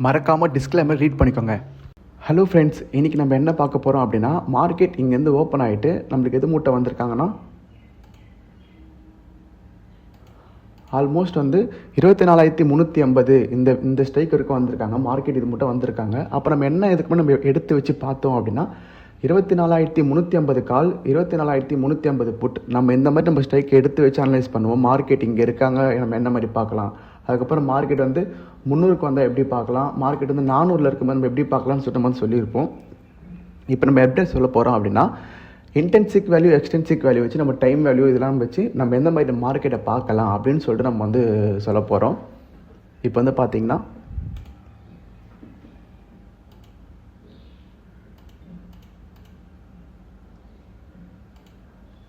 மறக்காமல் disclaimer read பண்ணிக்கோங்க. Hello friends, இன்றைக்கி நம்ம என்ன பார்க்க போகிறோம் அப்படின்னா, மார்க்கெட் இங்கேருந்து ஓப்பன் ஆகிட்டு நம்மளுக்கு எது மூட்டை வந்திருக்காங்கன்னா ஆல்மோஸ்ட் 24,350 இந்த ஸ்ட்ரைக் வரைக்கும் வந்திருக்காங்க. மார்க்கெட் இது மட்டும் வந்திருக்காங்க. அப்போ நம்ம என்ன இதுக்கு நம்ம எடுத்து வச்சு பார்த்தோம் அப்படின்னா 24,350 கால், 24,350 புட். நம்ம இந்த மாதிரி நம்ம ஸ்ட்ரைக் எடுத்து வச்சு அனலைஸ் பண்ணுவோம். மார்க்கெட் இங்கே இருக்காங்க, நம்ம என்ன மாதிரி பார்க்கலாம். அதுக்கப்புறம் மார்க்கெட் 300க்கு வந்தால் எப்படி பார்க்கலாம், மார்க்கெட் 400ல் இருக்கும்போது நம்ம எப்படி பார்க்கலாம்னு சொல்லிட்டு சொல்லியிருப்போம். இப்போ நம்ம எப்படி சொல்ல போகிறோம் அப்படின்னா, இன்டென்சிக் வேல்யூ, எக்ஸ்டென்சிக் வேல்யூ வச்சு நம்ம டைம் வேல்யூ இதெல்லாம் வச்சு நம்ம எந்த மாதிரி மார்க்கெட்டை பார்க்கலாம் அப்படின்னு சொல்லிட்டு நம்ம சொல்ல போகிறோம். இப்போ பார்த்தீங்கன்னா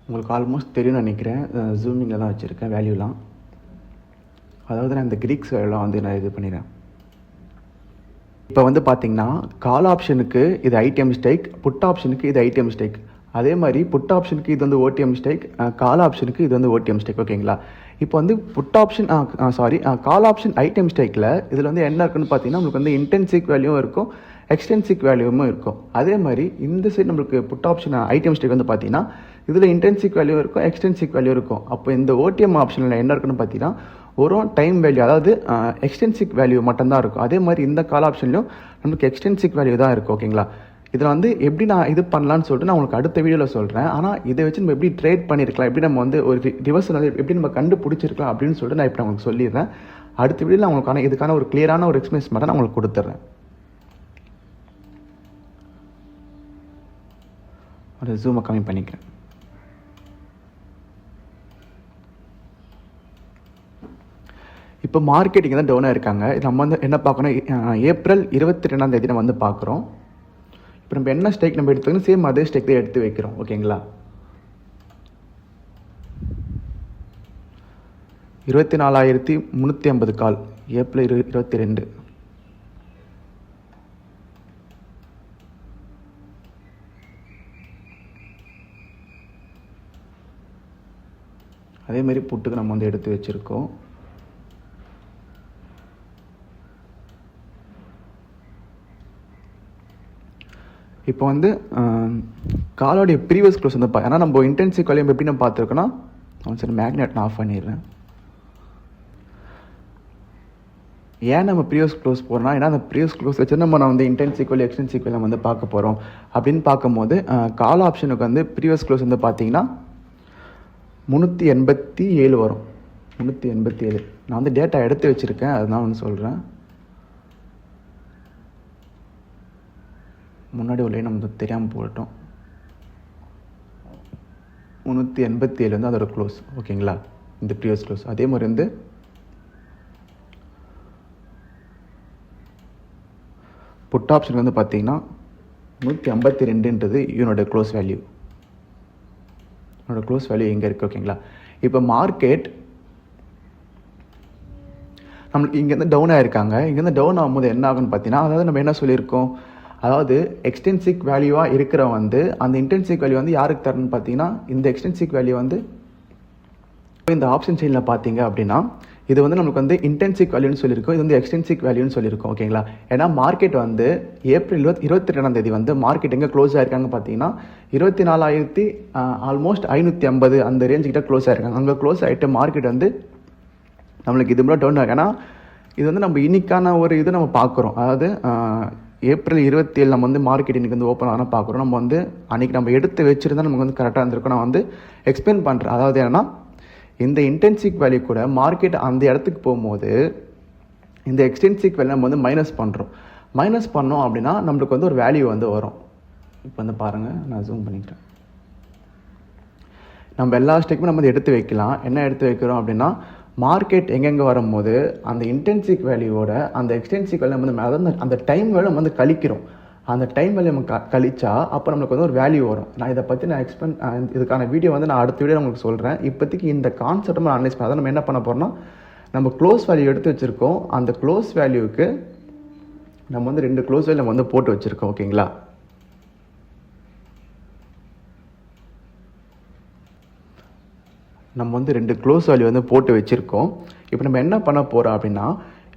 உங்களுக்கு ஆல்மோஸ்ட் தெரியும்னு நினைக்கிறேன். ஜூமிங்கில் தான் வச்சுருக்கேன் வேல்யூலாம். அதாவது நான் இந்த கிரீக்ஸ் வேல்யூலாம் நான் இது பண்ணிடுறேன். இப்போ பார்த்தீங்கன்னா கால் ஆப்ஷனுக்கு இது ஐடிஎம் ஸ்ட்ரைக், புட் ஆப்ஷனுக்கு இது ஐடிஎம் ஸ்ட்ரைக். அதே மாதிரி புட் ஆப்ஷனுக்கு இது ஓடிஎம் ஸ்ட்ரைக், கால் ஆப்ஷனுக்கு இது ஓடிஎம் ஸ்ட்ரைக். ஓகேங்களா? இப்போ put option call option ITM ஸ்ட்ரைக்கில் இதில் என்ன இருக்குன்னு பார்த்தீங்கன்னா உங்களுக்கு இன்டென்சிக் வேல்யூவும் இருக்கும், எக்ஸ்டென்சிக் வேல்யூவும் இருக்கும். அதே மாதிரி இந்த சைடு நம்மளுக்கு புட் ஆப்ஷன் ஐடிஎம் ஸ்ட்ரைக் பார்த்தீங்கன்னா இதில் இன்டென்சிக் வேல்யூ இருக்கும், எக்ஸ்டென்சிக் வேல்யூ இருக்கும். அப்போ இந்த ஓடிஎம் ஆப்ஷனில் என்ன இருக்குன்னு பார்த்தீங்கன்னா ஒரு டைம் வேல்யூ, அதாவது எக்ஸ்டென்சிக் வேல்யூ மட்டும்தான் இருக்கும். அதே மாதிரி இந்த கால் ஆப்ஷன்லையும் நமக்கு எக்ஸ்டென்சிக் வேல்யூ தான் இருக்கும். ஓகேங்களா? இதில் எப்படி நான் இது பண்ணலான்னு சொல்லிட்டு நான் உங்களுக்கு அடுத்த வீடியோவில் சொல்கிறேன். ஆனால் இதை வச்சு நம்ம எப்படி ட்ரேட் பண்ணியிருக்கலாம், எப்படி நம்ம ஒரு ரிவர்சல் எப்படி நம்ம கண்டுபிடிச்சிருக்கலாம் அப்படின்னு சொல்லிட்டு நான் இப்போ உங்களுக்கு சொல்லிடுறேன். அடுத்த வீடியோவில் உங்களுக்கு இதுக்கான ஒரு கிளியரான ஒரு எக்ஸ்பிளேஷன் மட்டும் நான் உங்களுக்கு கொடுத்துட்றேன். ஒரு ஜூமை கம்மி பண்ணிக்கிறேன். இப்போ மார்க்கெட்டிங் தான் டவுனாக இருக்காங்க. நம்ம என்ன பார்க்கணும், ஏப்ரல் 22ஆம் தேதி நம்ம பார்க்குறோம். இப்போ நம்ம என்ன ஸ்டேக் நம்ம எடுத்துக்கணும், சேம் அதே ஸ்டேக் தான் எடுத்து வைக்கிறோம். ஓகேங்களா? 24,350 கால், ஏப்ரல் 22. அதே மாதிரி புட்டுக்கு நம்ம எடுத்து வச்சுருக்கோம். இப்போ காலோடைய ப்ரீவியஸ் க்ளோஸ் ஏன்னா நம்ம இன்டென்சிவ் வேல்யூ எப்படி நம்ம பார்த்துருக்கோன்னா, சரி மேக்னெட் நான் ஆஃப் பண்ணிடுறேன். ஏன் நம்ம ப்ரீவியஸ் க்ளோஸ் போகிறோம்னா, ஏன்னா அந்த ப்ரீவியஸ் க்ளோஸ் வச்சு நம்ம இன்டென்சிவ் வேல்யூ, எக்ஸ்டென்சிவ் வேல்யூ பார்க்க போகிறோம். அப்படின்னு பார்க்கும்போது கால் ஆப்ஷனுக்கு ப்ரீவியஸ் க்ளோஸ் பார்த்தீங்கன்னா 387 வரும். 387 நான் டேட்டா எடுத்து வச்சுருக்கேன், அதுதான் சொல்கிறேன். முன்னாடி ஒரு லைன் நம்ம தெரியாமல் போட்டோம். 387 அதோட க்ளோஸ். ஓகேங்களா? இந்த ப்ரீவியஸ் க்ளோஸ். அதே மாதிரி புட் ஆப்ஷன் பார்த்தீங்கன்னா 152ன்றது இவனோட க்ளோஸ் வேல்யூ. என்னோட க்ளோஸ் வேல்யூ எங்கே இருக்குது? ஓகேங்களா? இப்போ மார்க்கெட் நம்மளுக்கு இங்கேருந்து டவுன் ஆகிருக்காங்க. இங்கேருந்து டவுன் ஆகும்போது என்ன ஆகுன்னு பார்த்தீங்கன்னா, அதாவது நம்ம என்ன சொல்லியிருக்கோம், அதாவது எக்ஸ்டென்சிக் வேல்யூவாக இருக்கிற அந்த இன்டென்சிக் வேல்யூ யாருக்கு தரணும்னு பார்த்தீங்கன்னா, இந்த எக்ஸ்டென்சிக் வேல்யூ இந்த ஆப்ஷன் செயினில் பார்த்தீங்க அப்படின்னா இது நமக்கு இன்டென்சிக் வேல்யூன்னு சொல்லியிருக்கோம், இது எக்ஸ்டென்சிக் வேல்யூன்னு சொல்லியிருக்கோம். ஓகேங்களா? ஏன்னா மார்க்கெட் ஏப்ரல் 22ஆம் தேதி மார்க்கெட் எங்கே க்ளோஸ் ஆகிருக்காங்க பார்த்தீங்கன்னா 24,000 ஆல்மோஸ்ட் 550 அந்த ரேஞ்சுக்கிட்ட க்ளோஸ் ஆகிருக்காங்க. அங்கே க்ளோஸ் ஆகிட்டு மார்க்கெட் நம்மளுக்கு இது மூலம் டவுன் ஆகும். ஏன்னா இது நம்ம இன்னைக்கான ஒரு இது நம்ம பார்க்குறோம். அதாவது ஏப்ரல் 27 நம்ம மார்க்கெட் இன்றைக்கி ஓப்பன் ஆனால் பார்க்குறோம். நம்ம அன்றைக்கி நம்ம எடுத்து வச்சுருந்தா நமக்கு கரெக்டாக இருந்திருக்கும். நான் எக்ஸ்பிளைன் பண்ணுறேன். அதாவது என்னன்னா, இந்த இன்டென்சிக் வேல்யூ கூட மார்க்கெட் அந்த இடத்துக்கு போகும்போது இந்த எக்ஸ்டென்சிக் வேல்யூ நம்ம மைனஸ் பண்ணுறோம். மைனஸ் பண்ணோம் அப்படின்னா நம்மளுக்கு ஒரு வேல்யூ வரும். இப்போ பாருங்கள், நான் ஜூம் பண்ணிக்கிறேன். நம்ம எல்லா ஸ்டெக்குமே நம்ம எடுத்து வைக்கலாம். என்ன எடுத்து வைக்கிறோம் அப்படின்னா, மார்க்கெட் எங்கெங்கே வரும்போது அந்த இன்டென்சிக் வேல்யூவோட அந்த எக்ஸ்டென்சிக் வேல்யூ அதாவது அந்த டைம் வேல்யூ நம்ம கழிக்கிறோம். அந்த டைம் வேல்யூ நம்ம கழிச்சா அப்போ நம்மளுக்கு ஒரு வேல்யூ வரும். நான் இதை பற்றி நான் இதுக்கான வீடியோ நான் அடுத்த வீடியோ உங்களுக்கு சொல்கிறேன். இப்போதைக்கு இந்த கான்செப்ட் நம்ம அனலைஸ் பண்ண நம்ம என்ன பண்ண போகிறோம்னா, நம்ம க்ளோஸ் வேல்யூ எடுத்து வச்சுருக்கோம். அந்த க்ளோஸ் வேல்யூவுக்கு நம்ம 2 க்ளோஸ் வேல்யூ நம்ம போட்டு வச்சுருக்கோம். ஓகேங்களா? நம்ம 2 க்ளோஸ் வேல்யூ போட்டு வச்சுருக்கோம். இப்போ நம்ம என்ன பண்ண போகிறோம் அப்படின்னா,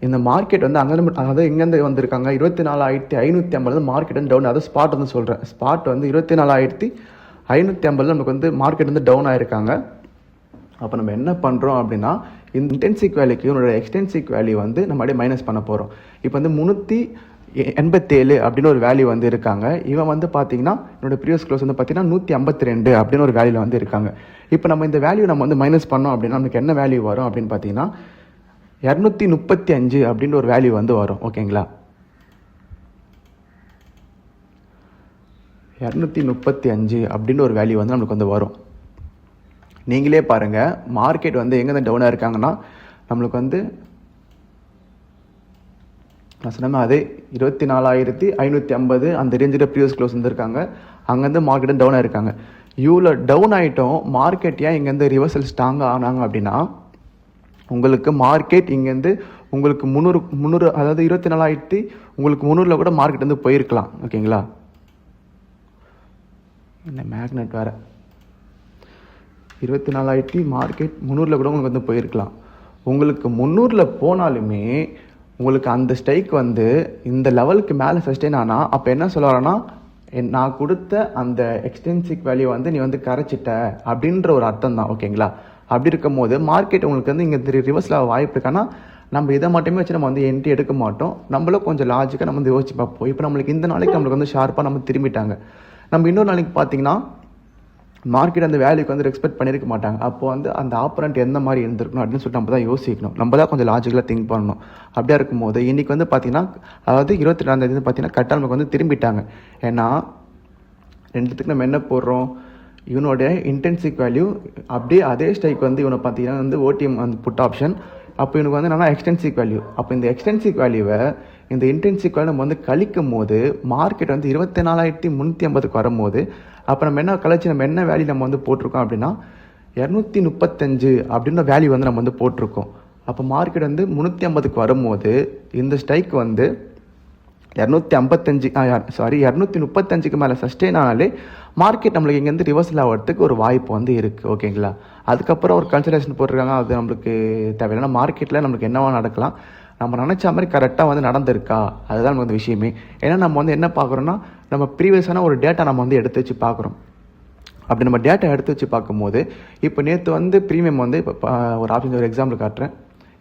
இந்த மார்க்கெட் வந்து அங்கே அதாவது எங்கேருந்து வந்திருக்காங்க 24,550 மார்க்கெட் வந்து டவுன், அதாவது ஸ்பாட் வந்து சொல்கிறேன். ஸ்பாட் வந்து 24,550 நமக்கு வந்து மார்க்கெட் வந்து டவுன் ஆகிருக்காங்க. அப்போ நம்ம என்ன பண்ணுறோம் அப்படின்னா இந்த இன்டென்சிக் வேல்யூக்கு இவனோட எக்ஸ்டென்சிக் வேல்யூ வந்து நம்ம அப்படியே மைனஸ் பண்ண போகிறோம். இப்போ வந்து 387 அப்படின்னு ஒரு வேல்யூ வந்து இருக்காங்க. இவன் வந்து பார்த்தீங்கன்னா என்னோட ப்ரீவியஸ் க்ளோஸ் வந்து பார்த்தீங்கன்னா 152 அப்படின்னு ஒரு வேல்யூ வந்து இருக்காங்க. இப்போ நம்ம இந்த வேல்யூ நம்ம வந்து மைனஸ் பண்ணோம் அப்படின்னா நமக்கு என்ன வேல்யூ வரும் அப்படின்னு பார்த்தீங்கன்னா 235 அப்படின்ற ஒரு வேல்யூ வந்து வரும். ஓகேங்களா, 235 அப்படின்ற ஒரு வேல்யூ வந்து நம்மளுக்கு வந்து வரும். நீங்களே பாருங்கள், மார்க்கெட் வந்து எங்கே டவுனாக இருக்காங்கன்னா நம்மளுக்கு வந்து நான் சொன்ன அதே 24,550 அந்த ரேஞ்சில் ப்ரீவியஸ் க்ளோஸ் வந்துருக்காங்க. அங்கேருந்து மார்க்கெட்டும் டவுனாக இருக்காங்க. இவ்வளோ டவுன் ஆகிட்டோம், மார்க்கெட் ஏன் இங்கேருந்து ரிவர்சல் ஸ்ட்ராங்காக ஆனாங்க அப்படின்னா உங்களுக்கு மார்க்கெட் இங்கேருந்து உங்களுக்கு 300 அதாவது 24,000 உங்களுக்கு 300 கூட மார்க்கெட் வந்து போயிருக்கலாம். ஓகேங்களா, என்ன மேக்னெட் வேறு 24,000 மார்க்கெட் 300 கூட உங்களுக்கு வந்து போயிருக்கலாம். உங்களுக்கு 300 போனாலுமே உங்களுக்கு அந்த ஸ்ட்ரைக் வந்து இந்த லெவலுக்கு மேலே சஸ்டெயின் ஆனால் அப்போ என்ன சொல்ல வரேன்னா நான் கொடுத்த அந்த எக்ஸ்டென்சிக் வேல்யூ வந்து நீ வந்து கரைச்சிட்ட அப்படின்ற ஒரு அர்த்தம் தான். ஓகேங்களா, அப்படி இருக்கும் போது மார்க்கெட் உங்களுக்கு வந்து இங்கே ரிவர்ஸில் வாய்ப்பு இருக்கான்னா நம்ம இதை மட்டுமே வச்சு நம்ம வந்து என்ட்ரி எடுக்க மாட்டோம். நம்மளும் கொஞ்சம் லாஜிக்காக நம்ம வந்து யோசிச்சு பார்ப்போம். இப்போ நம்மளுக்கு இந்த நாளைக்கு நம்மளுக்கு வந்து ஷார்ப்பாக நம்ம திரும்பிட்டாங்க. நம்ம இன்னொரு நாளைக்கு பார்த்தீங்கன்னா மார்க்கெட் அந்த வேல்யூக்கு வந்து எக்ஸ்பெக்ட் பண்ணியிருக்க மாட்டாங்க. அப்போ வந்து அந்த ஆப்பரண்ட் எந்த மாதிரி இருந்திருக்கணும் அப்படின்னு சொல்லிட்டு நம்ம தான் யோசிக்கணும். நம்ம தான் கொஞ்சம் லாஜிக்கலாக திங்க் பண்ணணும். அப்படியா இருக்கும்போது இன்றைக்கி வந்து பார்த்தீங்கன்னா அதாவது 22ஆம் தேதி பார்த்தீங்கன்னா கரெக்டாக நமக்கு வந்து திரும்பிட்டாங்க. ஏன்னா ரெண்டுத்துக்கு நம்ம என்ன போடுறோம், இவனோட இன்டென்சிக் வேல்யூ அப்படியே அதே ஸ்ட்ரைக் வந்து இவனை பார்த்தீங்கன்னா வந்து ஓடிஎம் வந்து புட் ஆப்ஷன். அப்போ இவனுக்கு வந்து என்னன்னா எக்ஸ்டென்சிக் வேல்யூ. அப்போ இந்த எக்ஸ்டென்சிக் வேல்யூவை இந்த இன்டென்சிக் வேல்யூ நம்ம வந்து கழிக்கும் போது மார்க்கெட் வந்து 24,350க்கு வரும்போது அப்போ நம்ம என்ன கழிச்சு நம்ம என்ன வேல்யூ நம்ம வந்து போட்டிருக்கோம் அப்படின்னா 235 அப்படின்ற வேல்யூ வந்து நம்ம வந்து போட்டிருக்கோம். அப்போ மார்க்கெட் வந்து 350க்கு வரும்போது இந்த ஸ்ட்ரைக் வந்து 235க்கு மேலே சஸ்டெயின் ஆனாலே மார்க்கெட் நம்மளுக்கு இங்கேருந்து ரிவர்சல் ஆகிறதுக்கு ஒரு வாய்ப்பு வந்து இருக்குது. ஓகேங்களா, அதுக்கப்புறம் ஒரு கன்சிடரேஷன் போட்டிருக்காங்க, அது நம்மளுக்கு தேவையில்லைன்னா மார்க்கெட்டில் நம்மளுக்கு என்னவா நடக்கலாம், நம்ம நினச்ச மாதிரி கரெக்டாக வந்து நடந்திருக்கா, அதுதான் நமக்கு வந்து விஷயமே. ஏன்னா நம்ம வந்து என்ன பார்க்குறோன்னா நம்ம ப்ரீவியஸான ஒரு டேட்டா நம்ம வந்து எடுத்து வச்சு பார்க்குறோம். அப்படி நம்ம டேட்டா எடுத்து வச்சு பார்க்கும்போது இப்போ நேற்று வந்து ப்ரீமியம் வந்து இப்போ ஒரு ஆப்ஷன் ஒரு எக்ஸாம்பிள் காட்டுறேன்.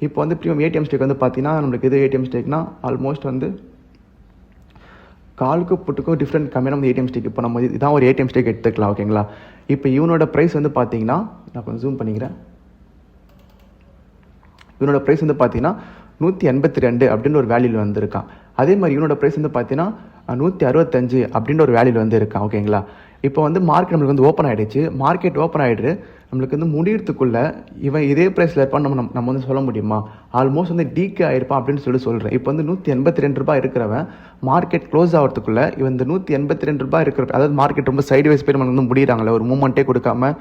இப்போ வந்து ப்ரீமியம் ஏடிஎம் ஸ்டேக் வந்து பார்த்தீங்கன்னா நம்மளுக்கு இது ஏடிஎம் ஸ்டேக்னா ஆல்மோஸ்ட் வந்து காலுக்கு புட்டுக்கும் டிஃப்ரெண்ட் கம்மியான வந்து ஏடிஎம் ஸ்டேக். இப்போ நம்ம இதான் ஒரு ஏடிஎம் ஸ்டேக் எடுத்துக்கலாம். ஓகேங்களா, இப்போ இவனோட ப்ரைஸ் வந்து பார்த்தீங்கன்னா நான் கொஞ்சம் ஜூம் பண்ணிக்கிறேன். இவனோட ப்ரைஸ் வந்து பார்த்தீங்கன்னா 182 அப்படின்ற ஒரு வேல்யூவில் வந்துருக்கான். அதே மாதிரி இவனோட ப்ரைஸ் வந்து பார்த்தீங்கன்னா 165 அப்படின்ற ஒரு வேல்யூவில் வந்து இருக்கான். ஓகேங்களா, இப்போ வந்து மார்க்கெட் நம்மளுக்கு வந்து ஓப்பன் ஆகிடுச்சு. மார்க்கெட் ஓப்பன் ஆகிடுது நம்மளுக்கு வந்து முடியறதுக்குள்ளே இவன் இதே ப்ரைஸில் இருப்பான்னு நம்ம வந்து சொல்ல முடியுமா? ஆல்மோஸ்ட் வந்து டீக்கே ஆகிருப்பான் அப்படின்னு சொல்கிறேன். இப்போ வந்து 182 ரூபாய் இருக்கிறவன் மார்க்கெட் க்ளோஸ் ஆகிறதுக்குள்ளே இவன் இந்த 182 ரூபாய் இருக்கிற, அதாவது மார்க்கெட் ரொம்ப சைடு வைஸ் போய் நம்ம வந்து முடிகிறாங்களே, ஒரு மூமெண்ட்டே கொடுக்காம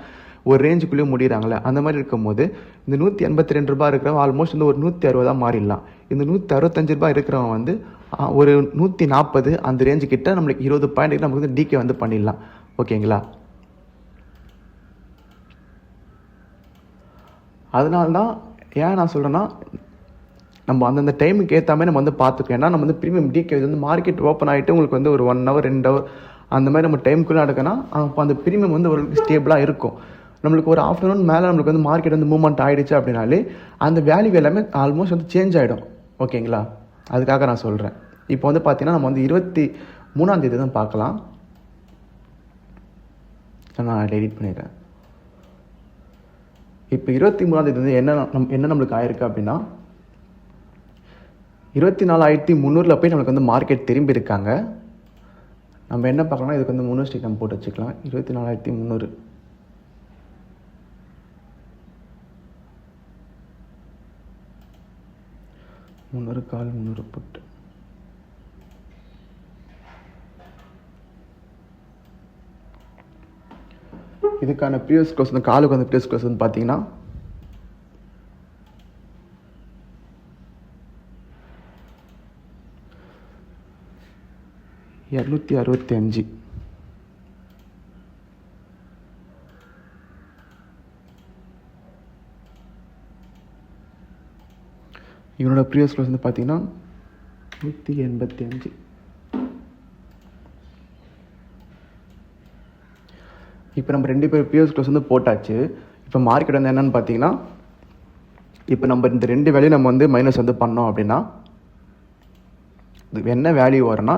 ஒரு ரேஞ்சுக்குள்ளேயும் முடிகிறாங்களே, அந்த மாதிரி இருக்கும்போது இந்த 182 ரூபாய் இருக்கிறவன் ஆல்மோஸ்ட் வந்து ஒரு 160 மாறிடலாம். இந்த 165 ரூபாய் இருக்கிறவன் வந்து ஒரு 140 அந்த ரேஞ்சு கிட்ட நம்மளுக்கு 20 பாயிண்ட் நமக்கு வந்து டிகே வந்து பண்ணிடலாம். ஓகேங்களா, அதனால தான் ஏன் நான் சொல்கிறேன்னா நம்ம அந்தந்த டைமுக்கு ஏற்ற மாதிரி நம்ம வந்து பார்த்துக்கோம். ஏன்னா நம்ம வந்து ப்ரீமியம் டிகே வந்து மார்க்கெட் ஓப்பன் ஆகிட்டு உங்களுக்கு வந்து ஒரு 1 ஹவர் 2 ஹவர் அந்த மாதிரி நம்ம டைமுக்குள்ளே நடக்குன்னா அப்போ அந்த ப்ரீமியம் வந்து ஒரு ஸ்டேபிளாக இருக்கும். நம்மளுக்கு ஒரு ஆஃப்டர்நூன் மேலே நம்மளுக்கு வந்து மார்க்கெட் வந்து மூவ்மெண்ட் ஆகிடுச்சு அப்படின்னாலே அந்த வேல்யூ எல்லாமே ஆல்மோஸ்ட் வந்து சேஞ்ச் ஆகிடும். ஓகேங்களா, அதுக்காக நான் சொல்கிறேன். இப்போ வந்து பார்த்தீங்கன்னா நம்ம வந்து 23ஆம் தேதி தான் பார்க்கலாம். நான் எடிட் பண்ணிடுறேன். இப்போ 23ஆம் தேதி வந்து என்ன நம்மளுக்கு ஆயிருக்கு அப்படின்னா 24,300 போய் நம்மளுக்கு வந்து மார்க்கெட் திரும்பி இருக்காங்க. நம்ம என்ன பார்க்கலாம்னா இதுக்கு வந்து 3 ஸ்டிக் நம்ம போட்டு வச்சுக்கலாம். 24,300 300 கால் 300 புட்டு. இதுக்கான ப்ரீவியஸ் க்ளோஸ் வந்து காலுக்கு வந்து ப்ரீவியஸ் க்ளோஸ் வந்து பார்த்தீங்கன்னா 265. இவனோட ப்ரீவியஸ் க்ளோஸ் வந்து பார்த்தீங்கன்னா 185. இப்போ நம்ம 2 பேர் ப்ரீவியஸ் க்ளோஸ் வந்து போட்டாச்சு. இப்போ மார்க்கெட் வந்து என்னென்னு பார்த்தீங்கன்னா, இப்போ நம்ம இந்த 2 வேல்யூ நம்ம வந்து மைனஸ் வந்து பண்ணோம் அப்படின்னா என்ன வேல்யூ வரும்னா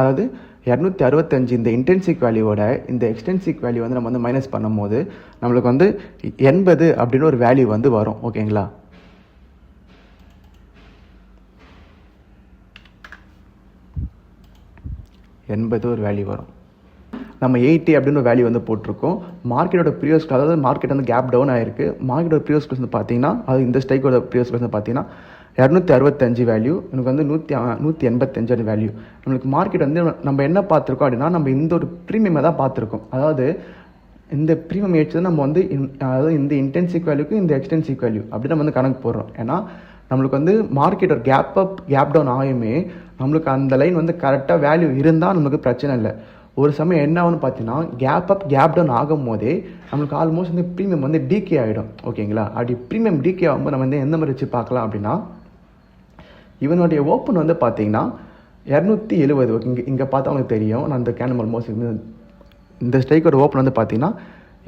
அதாவது 265 இந்த இன்டென்சிக் வேல்யூவோட இந்த எக்ஸ்டென்சிக் வேல்யூ வந்து நம்ம வந்து மைனஸ் பண்ணும்போது நம்மளுக்கு வந்து 80 அப்படின்னு ஒரு வேல்யூ வந்து வரும். ஓகேங்களா? ஒரு வேல்யூ வரும். நம்ம 80 அப்படின்னு ஒரு வேல்யூ வந்து போட்டிருக்கோம். மார்க்கெட்டோட ப்ரீவியஸ், அதாவது மார்க்கெட் வந்து கேப் டவுன் ஆயிருக்கு. மார்க்கெட்டோட ப்ரீவியஸ் வந்து பார்த்தீங்கன்னா, அது இந்த ஸ்ட்ரைக்கோட ப்ரீவியஸ் வந்து பார்த்தீங்கன்னா 265 வேல்யூ, எனக்கு வந்து 185 வேல்யூ. நம்மளுக்கு மார்க்கெட் வந்து நம்ம என்ன பார்த்துருக்கோம் அப்படின்னா, நம்ம இந்த ஒரு ப்ரீமியமை தான் பார்த்துருக்கோம். அதாவது இந்த ப்ரீமியம் ஏச்சு நம்ம வந்து அதாவது இந்த இன்டென்சிக் வேல்யூக்கு இந்த எக்ஸ்டென்சிக் வேல்யூ அப்படி நம்ம வந்து கணக்கு போடுறோம். ஏன்னா நம்மளுக்கு வந்து மார்க்கெட் ஒரு கேப் அப் கேப் டவுன் ஆகுமே நம்மளுக்கு அந்த லைன் வந்து கரெக்டாக வேல்யூ இருந்தால் நம்மளுக்கு பிரச்சனை இல்லை. ஒரு சமயம் என்ன ஆகும்னு பார்த்தீங்கன்னா, கேப் அப் கேப் டவுன் ஆகும் போதே நம்மளுக்கு ஆல்மோஸ்ட் வந்து ப்ரீமியம் வந்து டிகே ஆகிடும். ஓகேங்களா? அப்படி ப்ரீமியம் டிகே ஆகும்போது நம்ம வந்து எந்த மாதிரி வச்சு பார்க்கலாம் அப்படின்னா, இவனுடைய ஓப்பன் வந்து பார்த்தீங்கன்னா 270. இங்கே பார்த்தா அவங்களுக்கு தெரியும். நான் இந்த கேன் ஆல்மோஸ்ட் இந்த ஸ்ட்ரைக்கோட ஓப்பன் வந்து பார்த்தீங்கன்னா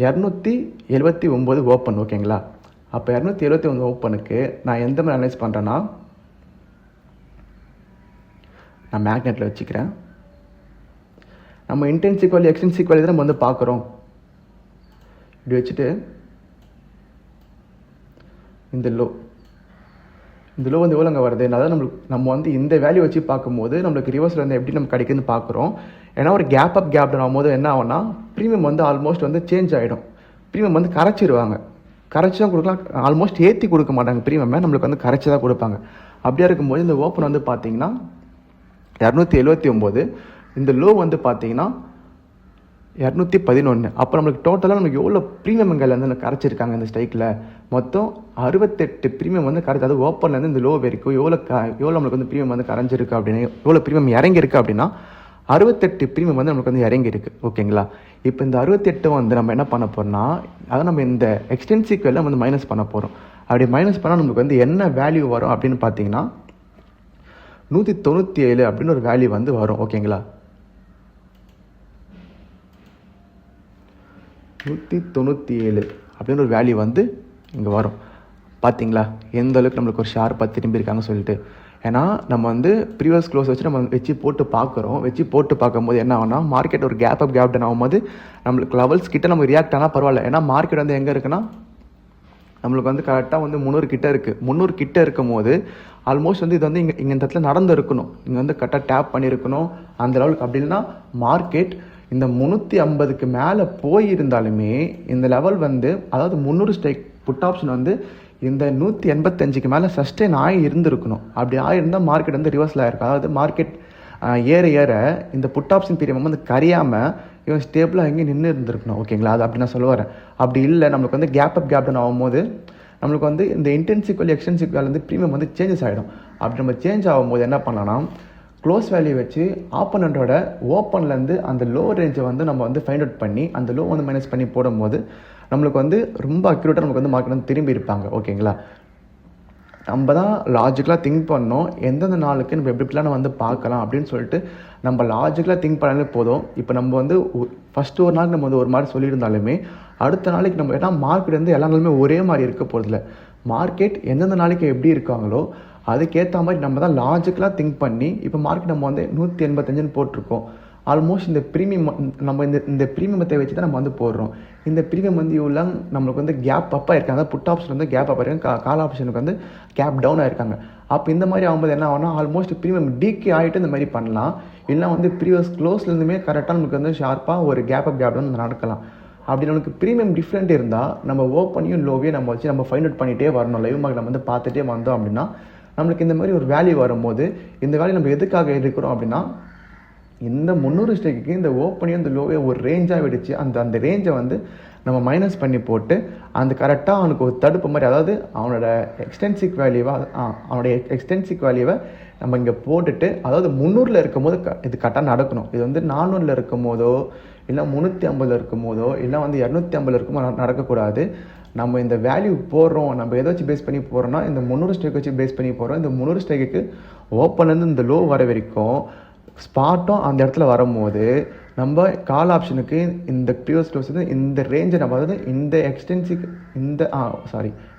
279 ஓப்பன். ஓகேங்களா? அப்போ 279 ஓப்பனுக்கு நான் எந்த மாதிரி அனலைஸ் பண்ணுறேன்னா, நான் மேக்னெட்டில் வச்சுக்கிறேன். நம்ம இன்டென்சிக் வேல்யூ எக்ஸ்டென்சிக் வேல்யூ தான் நம்ம வந்து பார்க்குறோம். இப்படி வச்சுட்டு இந்த லோ வந்து எவ்வளோங்க வருது, அதாவது நம்ம வந்து இந்த வேல்யூ வச்சு பார்க்கும்போது நம்மளுக்கு ரிவர்ஸில் வந்து எப்படி நம்ம கிடைக்குதுன்னு பார்க்குறோம். ஏன்னா ஒரு கேப் அப் கேப் டவுன் ஆகும்போது என்ன ஆகும்னா, ப்ரீமியம் வந்து ஆல்மோஸ்ட் வந்து சேஞ்ச் ஆகிடும். ப்ரீமியம் வந்து கரைச்சிடுவாங்க. கரைச்சி தான் கொடுக்கலாம், ஆல்மோஸ்ட் ஏற்றி கொடுக்க மாட்டாங்க. ப்ரீமியமை நம்மளுக்கு வந்து கரைச்சி தான் கொடுப்பாங்க. அப்படியே இருக்கும்போது இந்த ஓப்பன் வந்து பார்த்தீங்கன்னா 279, இந்த லோ வந்து பார்த்தீங்கன்னா 211. அப்போ நம்மளுக்கு டோட்டலாக நமக்கு எவ்வளோ ப்ரீமியம்கள் வந்து கரைச்சிருக்காங்க இந்த ஸ்ட்ரைக்கில், மொத்தம் 68 ப்ரீமியம் வந்து கரைச்சி, அது ஓப்பன்லேருந்து இந்த லோ வரைக்கும் எவ்வளோ நம்மளுக்கு வந்து ப்ரீமியம் வந்து கரைஞ்சிருக்கு அப்படின்னு, எவ்வளோ ப்ரீமியம் இறங்கியிருக்கு அப்படின்னா 68 ப்ரீமியம் வந்து நம்மளுக்கு வந்து இறங்கியிருக்கு. ஓகேங்களா? இப்போ இந்த 68 வந்து நம்ம என்ன பண்ண போகிறோம்னா, அதை நம்ம இந்த எக்ஸ்டென்சிக் வேல்யூ வந்து மைனஸ் பண்ண போகிறோம். அப்படி மைனஸ் பண்ணால் நம்மளுக்கு வந்து என்ன வேல்யூ வரும் அப்படின்னு பார்த்தீங்கன்னா 197 அப்படின்னு ஒரு வேல்யூ வந்து வரும். ஓகேங்களா? 197 அப்படின்னு ஒரு வேல்யூ வந்து இங்கே வரும். பார்த்தீங்களா எந்த அளவுக்கு நம்மளுக்கு ஒரு ஷார்ப்பாக திரும்பி இருக்காங்க சொல்லிட்டு. ஏன்னா நம்ம வந்து ப்ரீவியஸ் க்ளோஸ் வச்சு நம்ம வச்சு போட்டு பார்க்குறோம். வச்சு போட்டு பார்க்கும்போது என்ன ஆகும்னா, மார்க்கெட் ஒரு கேப் அப் கேப் டவுன் ஆகும்போது நம்மளுக்கு லெவல்ஸ் கிட்ட நம்ம ரியாக்ட் ஆனால் பரவாயில்ல. ஏன்னா மார்க்கெட் வந்து எங்கே இருக்குன்னா, நம்மளுக்கு வந்து கரெக்டாக வந்து 300 கிட்ட இருக்குது. 300 கிட்ட இருக்கும் போது ஆல்மோஸ்ட் வந்து இது வந்து இங்கே இந்த இடத்துல நடந்து இருக்கணும். இங்கே வந்து கரெக்டாக டேப் பண்ணியிருக்கணும் அந்த லெவலுக்கு. அப்படி இல்லைன்னா மார்க்கெட் இந்த 350க்கு மேலே போயிருந்தாலுமே இந்த லெவல் வந்து, அதாவது 300 ஸ்ட்ரைக் புட் ஆப்ஷன் வந்து இந்த 185க்கு மேலே சஸ்டெயின் ஆகி இருந்திருக்கணும். அப்படி ஆகிருந்தால் மார்க்கெட் வந்து ரிவர்ஸில் ஆகிருக்கும். அதாவது மார்க்கெட் ஏற ஏற இந்த புட் ஆப்ஷன் பீரியட் வந்து கரையாமல் இவன் ஸ்டேபிளாக எங்கேயும் நின்று இருந்திருக்கணும். ஓகேங்களா? அது அப்படி நான் சொல்ல வரேன். அப்படி இல்லை, நம்மளுக்கு வந்து கேப் அப் கேப் டவுன் ஆகும்போது நம்மளுக்கு வந்து இந்த இன்டென்சிக் வேல்யூ எக்ஸ்டென்சிக் வேல்யூ வந்து ப்ரீமியம் வந்து சேஞ்சஸ் ஆகிடும். அப்படி நம்ம சேஞ்ச் ஆகும்போது என்ன பண்ணலாம்னா, க்ளோஸ் வேல்யூ வச்சு ஆப்போனண்ட்டோட ஓப்பன்லேருந்து அந்த லோ ரேஞ்சை வந்து நம்ம வந்து ஃபைண்ட் அவுட் பண்ணி அந்த லோ வந்து மைனஸ் பண்ணி போடும்போது நம்மளுக்கு வந்து ரொம்ப அக்யூரேட்டாக நமக்கு வந்து மார்க்கெட் வந்து திரும்பி இருப்பாங்க. ஓகேங்களா? நம்ம தான் லாஜிக்கலாக திங்க் பண்ணோம், எந்தெந்த நாளுக்கு நம்ம எப்படிலாம் வந்து பார்க்கலாம் அப்படின்னு சொல்லிட்டு நம்ம லாஜிக்கலாக திங்க் பண்ணாலே போதும். இப்போ நம்ம வந்து ஃபஸ்ட்டு ஒரு நாளைக்கு நம்ம வந்து ஒரு மாதிரி சொல்லியிருந்தாலுமே அடுத்த நாளைக்கு நம்ம, ஏன்னா மார்க்கெட் வந்து எல்லா நாளுமே ஒரே மாதிரி இருக்க போகிறதில்ல. மார்க்கெட் எந்தெந்த நாளைக்கு எப்படி இருக்காங்களோ அதுக்கேற்ற மாதிரி நம்ம தான் லாஜிக்கலாக திங்க் பண்ணி, இப்போ மார்க்கெட் நம்ம வந்து 185ன்னு போட்டிருக்கோம். ஆல்மோஸ்ட் இந்த ப்ரீமியம் நம்ம இந்த ப்ரீமியத்தை வச்சு தான் நம்ம வந்து போடுறோம். இந்த ப்ரீமியம் வந்து இவ்வளோ நம்மளுக்கு வந்து கேப் அப்பாக இருக்காங்க. புட் ஆப்ஷன் வந்து கேப் அப்பாக இருக்காங்க, கால் ஆப்ஷனுக்கு வந்து கேப் டவுன் ஆகிருக்காங்க. அப்போ இந்த மாதிரி ஆகும்போது என்ன ஆகும்னா, ஆல்மோஸ்ட் ப்ரீமியம் டிகே ஆகிட்டு இந்த மாதிரி பண்ணலாம். இல்லை வந்து ப்ரீவியஸ் க்ளோஸ்லேருந்துமே கரெக்டாக நமக்கு வந்து ஷார்ப்பாக ஒரு கேப் அப் கேப் டவுன் நடக்கலாம். அப்படி நமக்கு ப்ரீமியம் டிஃப்ரெண்ட் இருந்தால் நம்ம ஓப்பனையும் லோவையும் நம்ம வச்சு நம்ம ஃபைண்ட் அவுட் பண்ணிகிட்டே வரணும். லைவ் மார்க்கெட் நம்ம வந்து பார்த்துட்டே வந்தோம் அப்படின்னா நம்மளுக்கு இந்த மாதிரி ஒரு வேல்யூ வரும்போது, இந்த வேல்யூ நம்ம எதுக்காக இருக்கிறோம் அப்படின்னா, இந்த 300 ஸ்ட்ரைக்கு இந்த ஓப்பனையும் இந்த லோவே ஒரு ரேஞ்சாக விடுச்சு. அந்த ரேஞ்சை வந்து நம்ம மைனஸ் பண்ணி போட்டு அந்த கரெக்டாக அவனுக்கு ஒரு தடுப்பு மாதிரி, அதாவது அவனோட எக்ஸ்டென்சிக் வேல்யூவை நம்ம இங்கே போட்டுட்டு, அதாவது 300ல் இருக்கும் போது இது கரெக்டாக நடக்கணும். இது வந்து 400ல் இருக்கும் போதோ இல்லை 350ல் இருக்கும் போதோ இல்லை வந்து 250ல் இருக்கும் போது நடக்கக்கூடாது. நம்ம இந்த வேல்யூ போடுறோம், நம்ம எதை வச்சு பேஸ் பண்ணி போகிறோம்னா இந்த 300 ஸ்ட்ரைக் வச்சு பேஸ் பண்ணி போகிறோம். இந்த 300 ஸ்ட்ரைக்கு ஓப்பன்லேருந்து இந்த லோ வர வரைக்கும் ஸ்பாட்டும் அந்த இடத்துல வரும்போது நம்ம கால் ஆப்ஷனுக்கு இந்த ப்ரீவியஸ் க்ளோஸ் வந்து இந்த ரேஞ்சை நம்ம அதாவது இந்த எக்ஸ்டென்சிவ் இந்த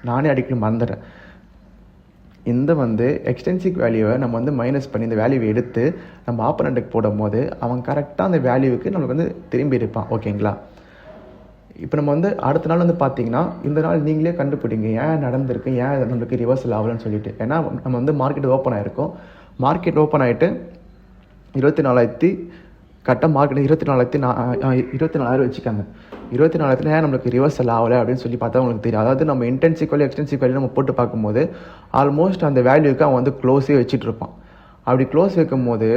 நானே அடிக்கடி மறந்துடுறேன். இந்த வந்து எக்ஸ்டென்சிவ் வேல்யூவை நம்ம வந்து மைனஸ் பண்ணி இந்த வேல்யூவை எடுத்து நம்ம ஆப்போனண்ட்டுக்கு போடும் போது அவன் கரெக்டாக அந்த வேல்யூவுக்கு நம்மளுக்கு வந்து திரும்பி இருப்பான். ஓகேங்களா? இப்போ நம்ம வந்து அடுத்த நாள் வந்து பார்த்தீங்கன்னா இந்த நாள் நீங்களே கண்டுபிடிங்க ஏன் நடந்திருக்கு, ஏன் நம்மளுக்கு ரிவர்சல் ஆகலன்னு சொல்லிட்டு. ஏன்னா நம்ம வந்து மார்க்கெட் ஓப்பன் ஆகிருக்கோம். மார்க்கெட் ஓப்பன் ஆகிட்டு 24,000 கரெக்டாக மார்க்கெட் 24,000 வச்சுக்காங்க. 24,000 ஏன் நம்மளுக்கு ரிவர்சல் ஆகலை அப்படின்னு சொல்லி பார்த்தா உங்களுக்கு தெரியும். அதாவது நம்ம இன்டென்சிவ் வேல்யூ எக்ஸ்டென்சிவ் வேல்யூ நம்ம போட்டு பார்க்கும்போது ஆல்மோஸ்ட் அந்த வேல்யூக்கு அவன் வந்து க்ளோஸே வச்சுட்டு இருப்பான். அப்படி க்ளோஸ் வைக்கும் போது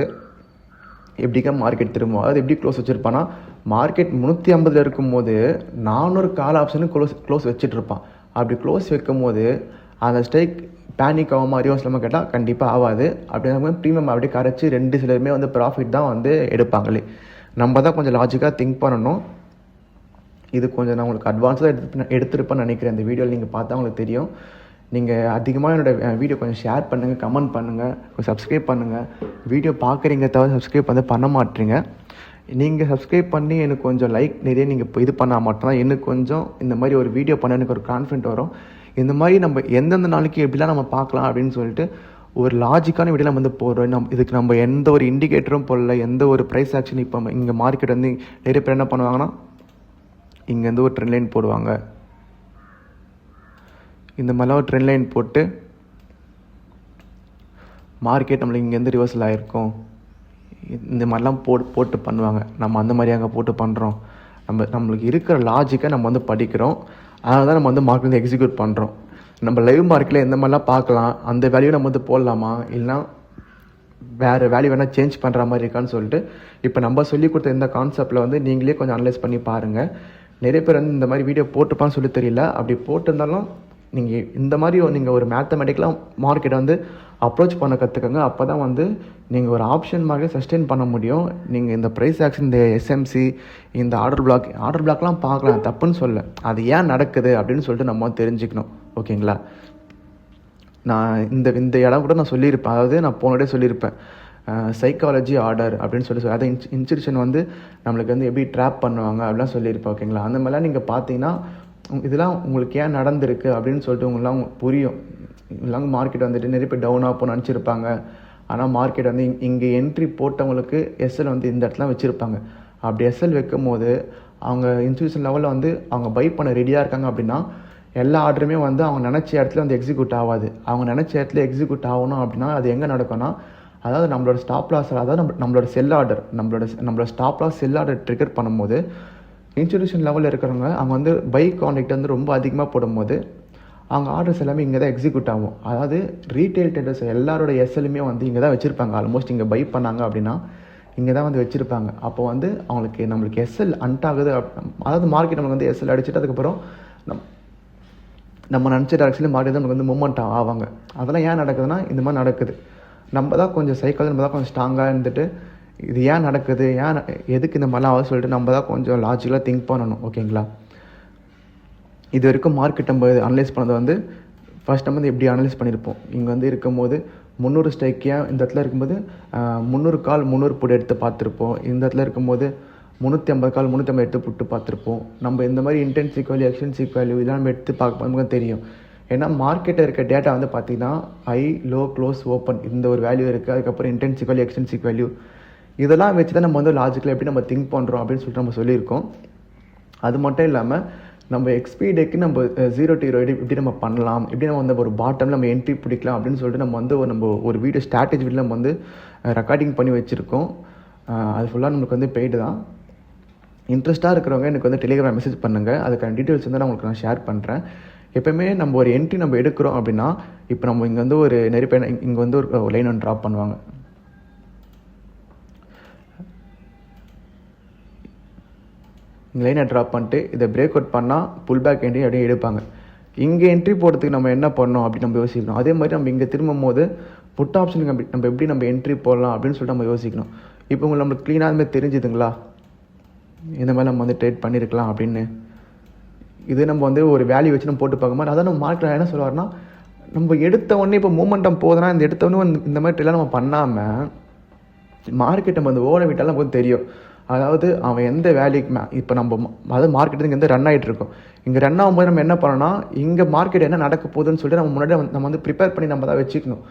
எப்படிக்கா மார்க்கெட் திரும்பும். அதாவது எப்படி க்ளோஸ் வச்சுருப்பான்னா மார்க்கெட் 350 இருக்கும்போது 400 கால் ஆப்ஷனுக்கு க்ளோஸ் வச்சுட்டு இருப்பான். அப்படி க்ளோஸ் வைக்கும் போது அந்த ஸ்ட்ரைக் பேனிக் ஆகாம ரிவர்ஸ்லாமல் கேட்டால் கண்டிப்பாக ஆகாது. அப்படி ப்ரீமியம் அப்படியே கரைச்சி 2 சிலருமே வந்து ப்ராஃபிட் தான் வந்து எடுப்பாங்களே. நம்ம தான் கொஞ்சம் லாஜிக்காக திங்க் பண்ணணும். இது கொஞ்சம் நான் உங்களுக்கு அட்வான்ஸாக எடுத்துருப்பேன்னு நினைக்கிறேன். இந்த வீடியோவில் நீங்கள் பார்த்தா உங்களுக்கு தெரியும். நீங்கள் அதிகமாக என்னோடய வீடியோ கொஞ்சம் ஷேர் பண்ணுங்கள், கமெண்ட் பண்ணுங்கள், கொஞ்சம் சப்ஸ்கிரைப் பண்ணுங்கள். வீடியோ பார்க்குறீங்க தவிர சப்ஸ்கிரைப் வந்து பண்ண மாட்டீங்க. நீங்கள் சப்ஸ்கிரைப் பண்ணி எனக்கு கொஞ்சம் லைக் நிறைய நீங்கள் இப்போ இது பண்ணால் மட்டும்தான் எனக்கு கொஞ்சம் இந்த மாதிரி ஒரு வீடியோ பண்ண எனக்கு ஒரு கான்ஃபிடென்ட் வரும். இந்த மாதிரி நம்ம எந்தெந்த நாளைக்கு எப்படிலாம் நம்ம பார்க்கலாம் அப்படின்னு சொல்லிட்டு ஒரு லாஜிக்கான வீடியோ வந்து போடுறோம். இதுக்கு நம்ம எந்த ஒரு இண்டிகேட்டரும் போடல, எந்த ஒரு ப்ரைஸ் ஆக்ஷன். இப்போ இங்கே மார்க்கெட் வந்து நிறைய பேர் என்ன பண்ணுவாங்கன்னா இங்கேருந்து ஒரு ட்ரெண்ட் லைன் போடுவாங்க. இந்த மாதிரிலாம் ஒரு ட்ரெண்ட் லைன் போட்டு மார்க்கெட் நம்மளுக்கு இங்கேருந்து ரிவர்சல் ஆகிருக்கும் இந்த மாதிரிலாம் போட்டு பண்ணுவாங்க. நம்ம அந்த மாதிரி அங்கே போட்டு பண்ணுறோம். நம்மளுக்கு இருக்கிற லாஜிக்கை நம்ம வந்து படிக்கிறோம். அதனால தான் நம்ம வந்து மார்க்கெட் வந்து எக்ஸிக்யூட் பண்ணுறோம். நம்ம லைவ் மார்க்கெட்டில் எந்த மாதிரிலாம் பார்க்கலாம், அந்த வேல்யூ நம்ம வந்து போடலாமா, இல்லைனா வேறு வேல்யூ வேணால் சேஞ்ச் பண்ணுற மாதிரி இருக்கான்னு சொல்லிட்டு இப்போ நம்ம சொல்லி கொடுத்த இந்த கான்செப்டில் வந்து நீங்களே கொஞ்சம் அனலைஸ் பண்ணி பாருங்கள். நிறைய பேர் வந்து இந்த மாதிரி வீடியோ போட்டுப்பான்னு சொல்லி தெரியல. அப்படி போட்டிருந்தாலும் நீங்கள் இந்த மாதிரி நீங்கள் ஒரு மேத்தமெட்டிக்கலாக மார்க்கெட்டை வந்து அப்ரோச் பண்ண கற்றுக்கங்க. அப்போ தான் வந்து நீங்கள் ஒரு ஆப்ஷன் மார்க்கெட் சஸ்டெயின் பண்ண முடியும். நீங்கள் இந்த ப்ரைஸ் ஆக்ஷன், இந்த எஸ்எம்சி, இந்த ஆர்டர் பிளாக்லாம் பார்க்கலாம், தப்புன்னு சொல்ல. அது ஏன் நடக்குது அப்படின்னு சொல்லிட்டு நம்ம தெரிஞ்சுக்கணும். ஓகேங்களா? நான் இந்த இடம் கூட நான் சொல்லியிருப்பேன். அதாவது நான் போனதே சொல்லியிருப்பேன், சைக்காலஜி ஆர்டர் அப்படின்னு சொல்லி அதை இன்ஸ்டியூஷன் வந்து நம்மளுக்கு வந்து எப்படி ட்ராப் பண்ணுவாங்க அப்படிலாம் சொல்லியிருப்பேன். ஓகேங்களா? அந்த மாதிரிலாம் நீங்கள் பார்த்தீங்கன்னா இதெல்லாம் உங்களுக்கு ஏன் நடந்திருக்கு அப்படின்னு சொல்லிட்டு உங்களாம் புரியும். இல்லைங்க மார்க்கெட் வந்துட்டு நிறைய பேர் டவுன் ஆகும்னு நினச்சிருப்பாங்க. ஆனால் மார்க்கெட் வந்து இங்கே என்ட்ரி போட்டவங்களுக்கு எஸ்எல் வந்து இந்த இடத்துல வச்சுருப்பாங்க. அப்படி எஸ்எல் வைக்கும் போது அவங்க இன்ஸ்டியூஷன் லெவலில் வந்து அவங்க பை பண்ண ரெடியாக இருக்காங்க அப்படின்னா எல்லா ஆர்டருமே வந்து அவங்க நினச்ச இடத்துல வந்து எக்ஸிக்யூட் ஆகாது. அவங்க நினச்ச இடத்துல எக்ஸிக்யூட் ஆகணும் அப்படின்னா அது எங்கே நடக்கும்னா, அதாவது நம்மளோட ஸ்டாப் லாஸ், அதாவது நம்மளோட செல் ஆர்டர், நம்மளோட stop loss sell order trigger பண்ணும்போது இன்ஸ்டியூஷன் லெவலில் இருக்கிறவங்க அவங்க வந்து பை கான்டெக்ட் வந்து ரொம்ப அதிகமாக போடும்போது அவங்க ஆர்டர்ஸ் எல்லாமே இங்கே தான் எக்ஸிக்யூட் ஆகும். அதாவது ரீட்டைல் ட்ரேடர்ஸ் எல்லாரோட எஸ்எல்லுமே வந்து இங்கே தான் வச்சுருப்பாங்க. ஆல்மோஸ்ட் இங்கே பை பண்ணாங்க அப்படின்னா இங்கே தான் வந்து வச்சுருப்பாங்க. அப்போ வந்து நம்மளுக்கு எஸ்எல் அன்ட்டாகுது. அதாவது மார்க்கெட் நமக்கு வந்து எஸ்எல் அடிச்சுட்டு அதுக்கப்புறம் நம்ம நினச்ச டேரக்ஷனில் மார்க்கெட் தான் நமக்கு வந்து மூவ்மெண்ட் ஆவாங்க. அதெல்லாம் ஏன் நடக்குதுன்னா இந்த மாதிரி நடக்குது. நம்ம தான் கொஞ்சம் சைக்காலஜி, நம்ம தான் கொஞ்சம் ஸ்ட்ராங்காக இருந்துட்டு இது ஏன் நடக்குது, எதுக்கு இந்த மாதிரிலாம் ஆகுது சொல்லிட்டு நம்ம தான் கொஞ்சம் லாஜிக்கலாக திங்க் பண்ணணும். ஓகேங்களா? இது வரைக்கும் மார்க்கெட் நம்ம அனலைஸ் பண்ணது வந்து ஃபர்ஸ்ட் நம்ம வந்து எப்படி அனலைஸ் பண்ணியிருப்போம். இங்கே வந்து இருக்கும்போது 300 ஸ்ட்ரைக் ஏன் இந்த இடத்துல இருக்கும்போது 300 கால் 300 புட் எடுத்து பார்த்துருப்போம். இந்த இடத்துல இருக்கும்போது 350 கால் 350 எடுத்து புட்டு பார்த்துருப்போம். நம்ம இந்த மாதிரி இன்டென்சிக் வேல்யூ, எக்ஸ்டென்சிக் வேல்யூ இதெல்லாம் நம்ம எடுத்து பார்க்கும்போது தெரியும். ஏன்னா மார்க்கெட்டில் இருக்க டேட்டா வந்து பார்த்திங்கன்னா ஹை, லோ, க்ளோஸ், ஓப்பன் இந்த ஒரு வேல்யூ இருக்குது. அதுக்கப்புறம் இன்டென்சிக் வேல்யூ, எக்ஸ்டென்சிக் வேல்யூ இதெல்லாம் வச்சு தான் நம்ம வந்து லாஜிக்கலாக எப்படி நம்ம திங்க் பண்ணுறோம் அப்படின்னு சொல்லிட்டு நம்ம சொல்லியிருக்கோம். அது மட்டும் இல்லாமல் நம்ம எக்ஸ்பீடேக்கு நம்ம 0 to 20 எப்படி நம்ம பண்ணலாம், எப்படி நம்ம வந்து ஒரு பாட்டமில் நம்ம என்ட்ரி பிடிக்கலாம் அப்படின்னு சொல்லிட்டு நம்ம ஒரு வீடியோ ஸ்ட்ராட்டஜி வீடியோ நம்ம வந்து ரெக்கார்டிங் பண்ணி வச்சுருக்கோம். அது ஃபுல்லாக நம்மளுக்கு வந்து பெய்டு தான். இன்ட்ரெஸ்ட்டாக இருக்கிறவங்க எனக்கு வந்து டெலிகிராம் மெசேஜ் பண்ணுங்கள். அதுக்கான டீட்டெயில்ஸ் வந்து நான் உங்களுக்கு ஷேர் பண்ணுறேன். எப்போயுமே நம்ம ஒரு என்ட்ரி நம்ம எடுக்கிறோம் அப்படின்னா, இப்போ நம்ம இங்கே வந்து ஒரு நிறைய பேர் இங்கே வந்து ஒரு லைன் ஒன்று ட்ராப் பண்ணுவாங்க. இந்த லைனை ட்ராப் பண்ணிட்டு இதை பிரேக் அவுட் பண்ணால் புல் பேக் என்ட்ரி அப்படியே எடுப்பாங்க. இங்கே என்ட்ரி போடுறதுக்கு நம்ம என்ன பண்ணோம் அப்படின்னு நம்ம யோசிக்கணும். அதே மாதிரி நம்ம இங்கே திரும்பும் போது புட் ஆப்ஷனுக்கு நம்ம எப்படி நம்ம என்ட்ரி போடலாம் அப்படின்னு சொல்லிட்டு நம்ம யோசிக்கணும். இப்போ உங்களுக்கு நம்மளுக்கு க்ளீனாக அதுமாதிரி தெரிஞ்சுதுங்களா, இந்த மாதிரி நம்ம வந்து ட்ரேட் பண்ணியிருக்கலாம் அப்படின்னு. இது நம்ம வந்து ஒரு வேல்யூ வச்சு நம்ம போட்டு பார்க்கும்போது அதான் நம்ம மார்க்கெட்டில் என்ன சொல்லுவார்னா, நம்ம எடுத்த உடனே இப்போ மூமெண்டம் போதுன்னா இந்த எடுத்த உடனே இந்த மாதிரி எல்லாம் நம்ம பண்ணாமல் மார்க்கெட்டை நம்ம வந்து ஓட விட்டாலும் நமக்கு தெரியும். அதாவது அவன் எந்த வேல்யூக்கு இப்போ நம்ம அதாவது மார்க்கெட் இங்கே வந்து ரன் ஆகிட்டு இருக்கும். இங்கே ரன் ஆகும்போது நம்ம என்ன பண்ணோம்னா, இங்கே மார்க்கெட் என்ன நடக்க போகுதுன்னு சொல்லிட்டு நம்ம முன்னாடி நம்ம வந்து ப்ரிப்பேர் பண்ணி நம்ம தான் வச்சுக்கணும்.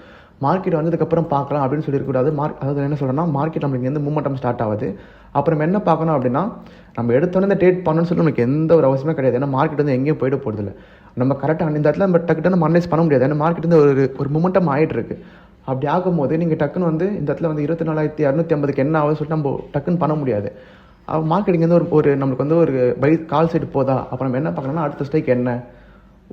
மார்க்கெட் வந்ததுக்கப்புறம் பார்க்கலாம் அப்படின்னு சொல்லியிருக்கூடாது. அதாவது என்ன சொல்கிறேன்னா, மார்க்கெட் நம்மளுக்கு இங்கேருந்து மூமெண்டம் ஸ்டார்ட் ஆகுது. அப்புறம் என்ன பார்க்கணும் அப்படின்னா, நம்ம எடுத்தோன்னே இந்த ட்ரேட் பண்ணணும்னு சொல்லி நமக்கு எந்த ஒரு அவசியமே கிடையாது. ஏன்னா மார்க்கெட் வந்து எங்கேயும் போயிட போகிறதில்ல. நம்ம கரெக்டாக இந்த இடத்துல நம்ம டக்குன்னு நம்ம அனலைஸ் பண்ண முடியாது. ஏன்னா மார்க்கெட் வந்து ஒரு மூமெண்டம் ஆகிட்டு இருக்கு. அப்படி ஆகும்போது நீங்கள் டக்குன்னு வந்து இந்த இடத்துல வந்து 24,250 என்ன ஆகுதுன்னு சொல்லிட்டு நம்ம டக்குன்னு பண்ண முடியாது. மார்க்கெட்டிங் வந்து ஒரு நம்மளுக்கு வந்து ஒரு பை கால் சைடு போதா, அப்போ நம்ம என்ன பார்க்கணும்னா அடுத்த ஸ்ட்ரைக் என்ன,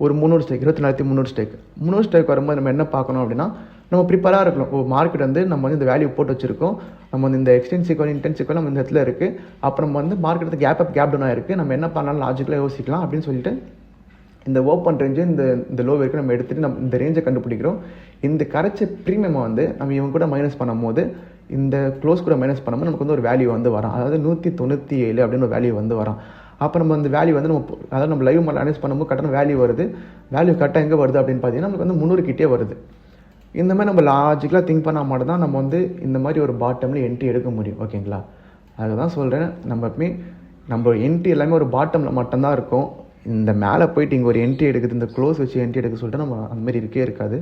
ஒரு 300 ஸ்ட்ரைக், 24,300 ஸ்ட்ரைக். 300 ஸ்ட்ரைக் வரும்போது நம்ம என்ன பார்க்கணும் அப்படின்னா, நம்ம ப்ரிப்பராக இருக்கணும். மார்க்கெட் வந்து நம்ம வந்து இந்த வேல்யூ போட்டு வச்சிருக்கோம். நம்ம வந்து இந்த எக்ஸ்டென்சிவ் இன்டென்சிவ் நம்ம இந்த இடத்துல இருக்குது. அப்புறம் வந்து மார்க்கெட் வந்து கேப் அப் கேப் டவுனாக இருக்குது. நம்ம என்ன பண்ணாலும் லாஜிக்கலாக யோசிக்கலாம் அப்படின்னு சொல்லிட்டு இந்த ஓப்பன் ரேஞ்சு இந்த லோ வரைக்கும் நம்ம எடுத்துகிட்டு நம்ம இந்த ரேஞ்சை கண்டுபிடிக்கிறோம். இந்த கரைச்ச ப்ரீமியமை வந்து நம்ம இவங்க கூட மைனஸ் பண்ணும்போது, இந்த க்ளோஸ் கூட மைனஸ் பண்ணும்போது நமக்கு வந்து ஒரு வேல்யூ வந்து வரும். அதாவது 197 அப்படின்னு ஒரு வேல்யூ வந்து வரும். அப்போ நம்ம அந்த வேல்யூ வந்து அதாவது நம்ம லைவ் அனலைஸ் பண்ணும்போது கரெக்டான வேல்யூ வருது. வேல்யூ கரெக்டாக எங்கே வருது அப்படின்னு பார்த்தீங்கன்னா நமக்கு வந்து 300 கிட்டே வருது. இந்த மாதிரி நம்ம லாஜிக்கலாக திங்க் பண்ணால் மட்டும் தான் நம்ம வந்து இந்த மாதிரி ஒரு பாட்டமில் என்ட்ரி எடுக்க முடியும். ஓகேங்களா? அதுதான் சொல்கிறேன். நம்ம என்ட்ரி எல்லாமே ஒரு பாட்டமில் மட்டும்தான் இருக்கும். இந்த மேலே போயிட்டு இங்கே ஒரு என்ட்ரி எடுக்குது, இந்த க்ளோஸ் வச்சு என்ட்ரி எடுக்க சொல்லிட்டு நம்ம அந்தமாரி இருக்காது.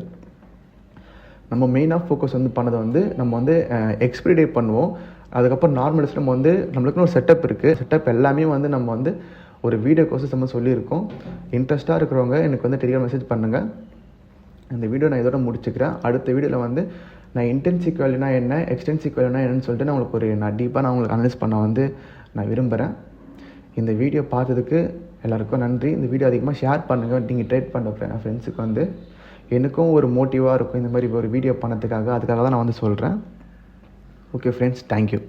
நம்ம மெயினாக ஃபோக்கஸ் வந்து பண்ணதை வந்து நம்ம வந்து எக்ஸ்பிரி டே பண்ணுவோம். அதுக்கப்புறம் நார்மல்ஸ் நம்ம வந்து நம்மளுக்குன்னு ஒரு செட்டப் இருக்குது. செட்டப் எல்லாமே வந்து நம்ம வந்து ஒரு வீடியோ கோர்ஸஸ் நம்ம சொல்லியிருக்கோம். இன்ட்ரெஸ்ட்டாக இருக்கிறவங்க எனக்கு வந்து டெலிகிராம் மெசேஜ் பண்ணுங்கள். இந்த வீடியோ நான் இதோட முடிச்சுக்கிறேன். அடுத்த வீடியோவில் வந்து நான் இன்டென்சிவ் வேல்யூனா என்ன, எக்ஸ்டென்சிவ் வேல்யூனா என்னன்னு சொல்லிட்டு நான் டீப்பாக நான் உங்களுக்கு அனலைஸ் பண்ண வந்து நான் விரும்புகிறேன். இந்த வீடியோ பார்த்ததுக்கு எல்லாருக்கும் நன்றி. இந்த வீடியோ அதிகமாக ஷேர் பண்ணுங்கள். நீங்கள் ட்ரேட் பண்ணுற ஃப்ரெண்ட்ஸுக்கு வந்து எனக்கும் ஒரு மோட்டிவாக இருக்கும் இந்த மாதிரி ஒரு வீடியோ பண்ணதுக்காக. அதுக்காக தான் நான் வந்து சொல்கிறேன். Okay friends, thank you.